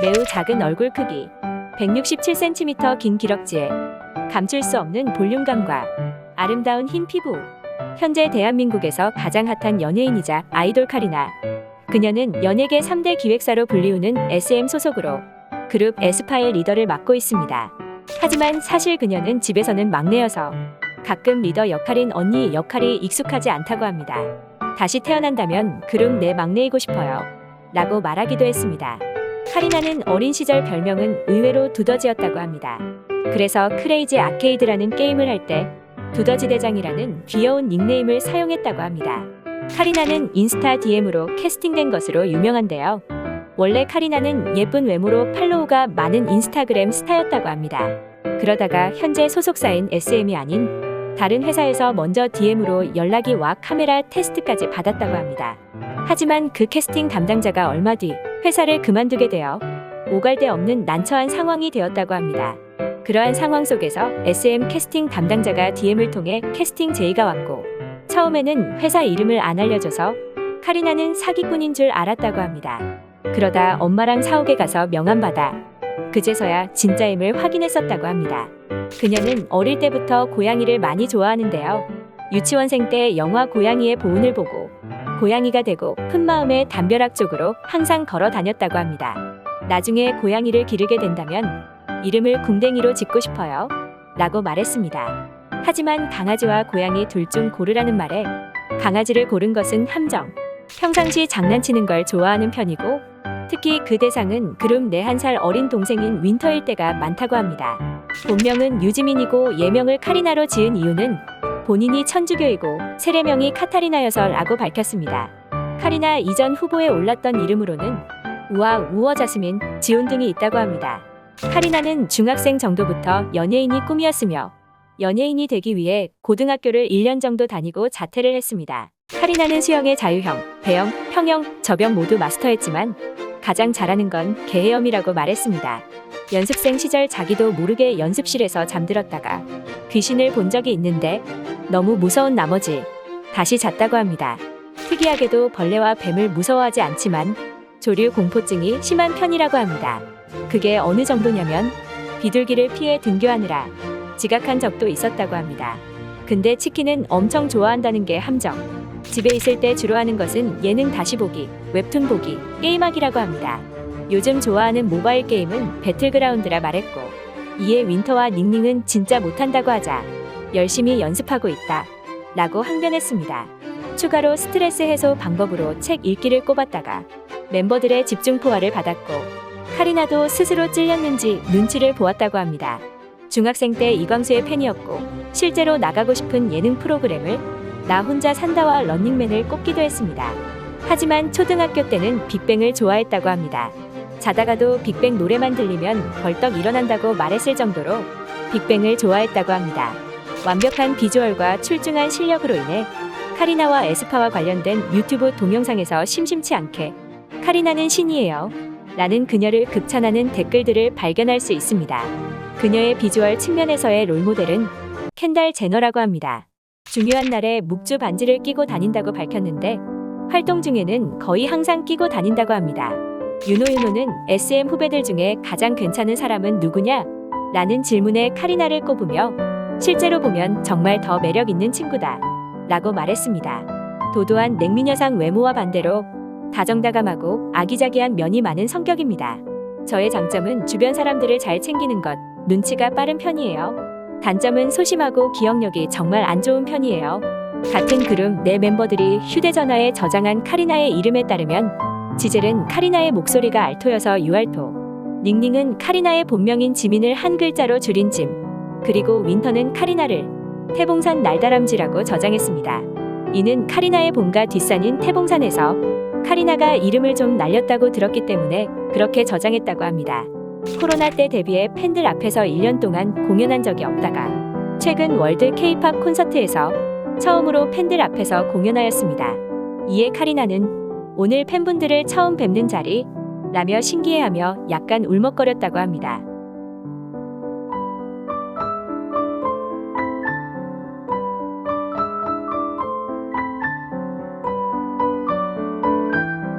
매우 작은 얼굴 크기, 167cm 긴 기럭지에 감출 수 없는 볼륨감과 아름다운 흰 피부. 현재 대한민국에서 가장 핫한 연예인이자 아이돌 카리나. 그녀는 연예계 3대 기획사로 불리우는 SM 소속으로 그룹 에스파의 리더를 맡고 있습니다. 하지만 사실 그녀는 집에서는 막내여서 가끔 리더 역할인 언니 역할이 익숙하지 않다고 합니다. 다시 태어난다면 그룹 내 막내이고 싶어요 라고 말하기도 했습니다. 카리나는 어린 시절 별명은 의외로 두더지였다고 합니다. 그래서 크레이지 아케이드라는 게임을 할 때 두더지 대장이라는 귀여운 닉네임을 사용했다고 합니다. 카리나는 인스타 DM으로 캐스팅된 것으로 유명한데요. 원래 카리나는 예쁜 외모로 팔로우가 많은 인스타그램 스타였다고 합니다. 그러다가 현재 소속사인 SM이 아닌 다른 회사에서 먼저 DM으로 연락이 와 카메라 테스트까지 받았다고 합니다. 하지만 그 캐스팅 담당자가 얼마 뒤 회사를 그만두게 되어 오갈 데 없는 난처한 상황이 되었다고 합니다. 그러한 상황 속에서 SM 캐스팅 담당자가 DM을 통해 캐스팅 제의가 왔고 처음에는 회사 이름을 안 알려줘서 카리나는 사기꾼인 줄 알았다고 합니다. 그러다 엄마랑 사옥에 가서 명함받아 그제서야 진짜임을 확인했었다고 합니다. 그녀는 어릴 때부터 고양이를 많이 좋아하는데요. 유치원생 때 영화 고양이의 보은을 보고 고양이가 되고 픈 마음에 담벼락 쪽으로 항상 걸어 다녔다고 합니다. 나중에 고양이를 기르게 된다면 이름을 궁뎅이로 짓고 싶어요 라고 말했습니다. 하지만 강아지와 고양이 둘 중 고르라는 말에 강아지를 고른 것은 함정. 평상시 장난치는 걸 좋아하는 편이고 특히 그 대상은 그룹 내 1살 어린 동생인 윈터일 때가 많다고 합니다. 본명은 유지민이고 예명을 카리나로 지은 이유는 본인이 천주교이고 세례명이 카타리나여서 라고 밝혔습니다. 카리나 이전 후보에 올랐던 이름으로는 우아, 우어 자스민, 지온 등이 있다고 합니다. 카리나는 중학생 정도부터 연예인이 꿈이었으며 연예인이 되기 위해 고등학교를 1년 정도 다니고 자퇴를 했습니다. 카리나는 수영의 자유형, 배영, 평영, 접영 모두 마스터했지만 가장 잘하는 건 개헤엄이라고 말했습니다. 연습생 시절 자기도 모르게 연습실에서 잠들었다가 귀신을 본 적이 있는데 너무 무서운 나머지 다시 잤다고 합니다. 특이하게도 벌레와 뱀을 무서워하지 않지만 조류 공포증이 심한 편이라고 합니다. 그게 어느 정도냐면 비둘기를 피해 등교하느라 지각한 적도 있었다고 합니다. 근데 치킨은 엄청 좋아한다는 게 함정. 집에 있을 때 주로 하는 것은 예능 다시 보기, 웹툰 보기, 게임하기라고 합니다. 요즘 좋아하는 모바일 게임은 배틀그라운드라 말했고 이에 윈터와 닝닝은 진짜 못한다고 하자 열심히 연습하고 있다 라고 항변했습니다. 추가로 스트레스 해소 방법으로 책 읽기를 꼽았다가 멤버들의 집중 포화를 받았고 카리나도 스스로 찔렸는지 눈치를 보았다고 합니다. 중학생 때 이광수의 팬이었고 실제로 나가고 싶은 예능 프로그램을 나 혼자 산다와 런닝맨을 꼽기도 했습니다. 하지만 초등학교 때는 빅뱅을 좋아했다고 합니다. 자다가도 빅뱅 노래만 들리면 벌떡 일어난다고 말했을 정도로 빅뱅을 좋아했다고 합니다. 완벽한 비주얼과 출중한 실력으로 인해 카리나와 에스파와 관련된 유튜브 동영상에서 심심치 않게 카리나는 신이에요 라는 그녀를 극찬하는 댓글들을 발견할 수 있습니다. 그녀의 비주얼 측면에서의 롤모델은 켄달 제너라고 합니다. 중요한 날에 묵주 반지를 끼고 다닌다고 밝혔는데 활동 중에는 거의 항상 끼고 다닌다고 합니다. 윤호는 SM 후배들 중에 가장 괜찮은 사람은 누구냐? 라는 질문에 카리나를 꼽으며 실제로 보면 정말 더 매력 있는 친구다 라고 말했습니다. 도도한 냉미녀상 외모와 반대로 다정다감하고 아기자기한 면이 많은 성격입니다. 저의 장점은 주변 사람들을 잘 챙기는 것, 눈치가 빠른 편이에요. 단점은 소심하고 기억력이 정말 안 좋은 편이에요. 같은 그룹 내 멤버들이 휴대전화에 저장한 카리나의 이름에 따르면 지젤은 카리나의 목소리가 알토여서 유알토, 닝닝은 카리나의 본명인 지민을 한 글자로 줄인 짐, 그리고 윈터는 카리나를 태봉산 날다람쥐라고 저장했습니다. 이는 카리나의 본가 뒷산인 태봉산에서 카리나가 이름을 좀 날렸다고 들었기 때문에 그렇게 저장했다고 합니다. 코로나 때 데뷔해 팬들 앞에서 1년 동안 공연한 적이 없다가 최근 월드 K-팝 콘서트에서 처음으로 팬들 앞에서 공연하였습니다. 이에 카리나는 오늘 팬분들을 처음 뵙는 자리 라며 신기해하며 약간 울먹거렸다고 합니다.